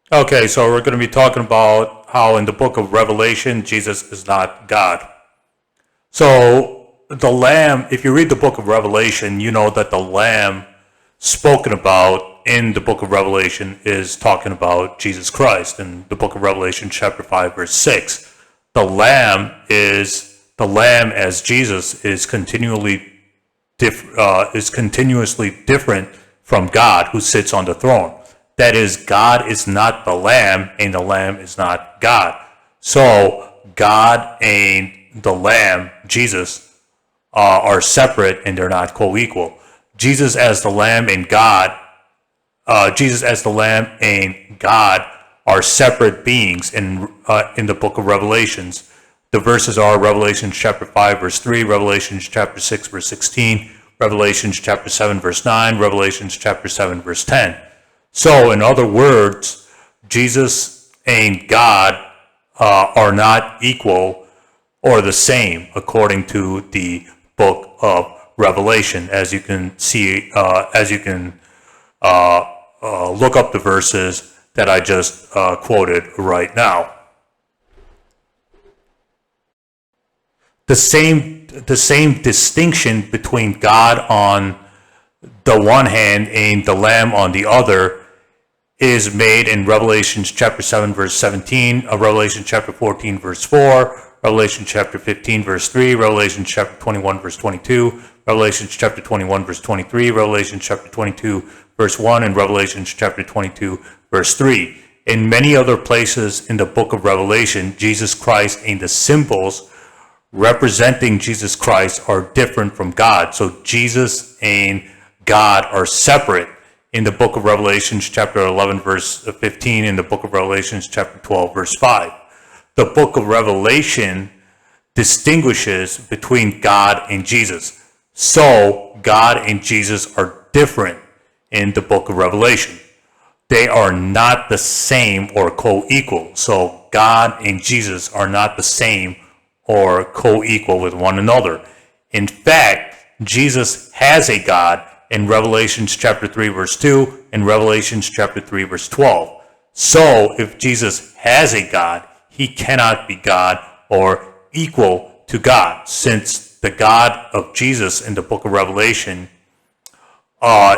Okay, so we're going to be talking about how in the book of Revelation, Jesus is not God. So the Lamb, if you read the book of Revelation, you know that the Lamb spoken about in the book of Revelation is talking about Jesus Christ in the book of Revelation chapter 5 verse 6. The Lamb as Jesus is continuously different from God who sits on the throne. That is, God is not the Lamb, and the Lamb is not God. So God and the Lamb, Jesus, are separate and they're not co-equal. Jesus as the Lamb and God are separate beings in the book of Revelations. The verses are Revelation chapter 5 verse 3, Revelation chapter 6 verse 16, Revelation chapter 7 verse 9, Revelation chapter 7 verse 10. So in other words, Jesus and God are not equal or the same according to the book of Revelation, as you can see, look up the verses that I just quoted right now. The same distinction between God on the one hand and the Lamb on the other is made in Revelation chapter 7 verse 17, Revelation chapter 14 verse 4, Revelation chapter 15 verse 3, Revelation chapter 21 verse 22, Revelation chapter 21 verse 23, Revelation chapter 22 verse 1, and Revelation chapter 22 verse 3. In many other places in the book of Revelation, Jesus Christ and the symbols representing Jesus Christ are different from God. So Jesus and God are separate in the book of Revelation chapter 11 verse 15, in the book of Revelation chapter 12 verse 5. The book of Revelation distinguishes between God and Jesus. So God and Jesus are different in the book of Revelation. They are not the same or co-equal. So God and Jesus are not the same or co-equal with one another. In fact, Jesus has a God in Revelation chapter 3 verse 2 and Revelation chapter 3 verse 12. So if Jesus has a God, he cannot be God or equal to God, since the God of Jesus in the book of Revelation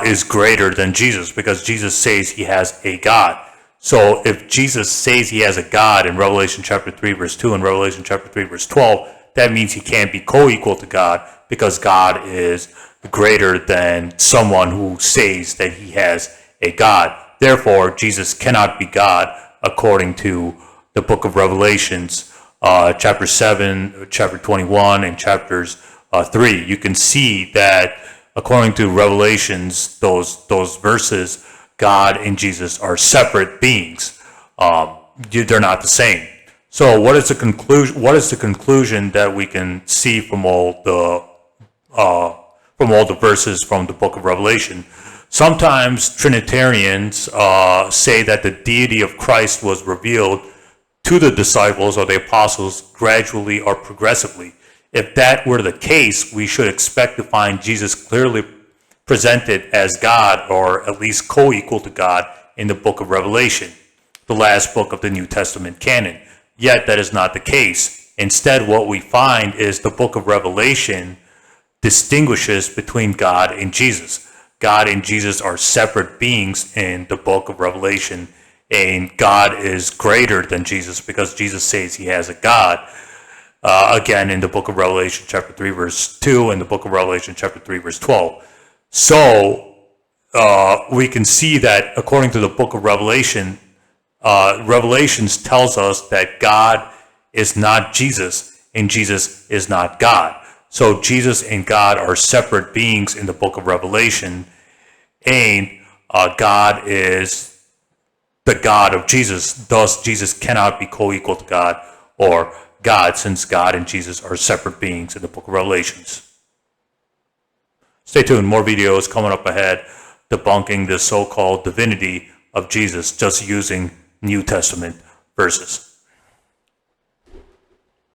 is greater than Jesus, because Jesus says he has a God. So if Jesus says he has a God in Revelation chapter 3 verse 2 and Revelation chapter 3 verse 12, that means he can't be co-equal to God, because God is greater than someone who says that he has a God. Therefore, Jesus cannot be God according to the book of Revelations, chapter 7, chapter 21, and chapters 3. You can see that according to Revelations, those verses, God and Jesus are separate beings. They're not the same. So what is the conclusion? What is the conclusion that we can see from all the verses from the book of Revelation? Sometimes Trinitarians say that the deity of Christ was revealed to the disciples or the apostles gradually or progressively. If that were the case, we should expect to find Jesus clearly presented as God, or at least co-equal to God, in the book of Revelation, the last book of the New Testament canon. Yet that is not the case. Instead, what we find is the book of Revelation distinguishes between God and Jesus. God and Jesus are separate beings in the book of Revelation, and God is greater than Jesus because Jesus says he has a God. Again, in the book of Revelation chapter 3 verse 2 and the book of Revelation chapter 3 verse 12. So we can see that according to the book of Revelation, Revelations tells us that God is not Jesus and Jesus is not God. So Jesus and God are separate beings in the book of Revelation, and God is the God of Jesus. Thus, Jesus cannot be co-equal to God or God, since God and Jesus are separate beings in the book of Revelations. Stay tuned, more videos coming up ahead debunking the so-called divinity of Jesus just using New Testament verses.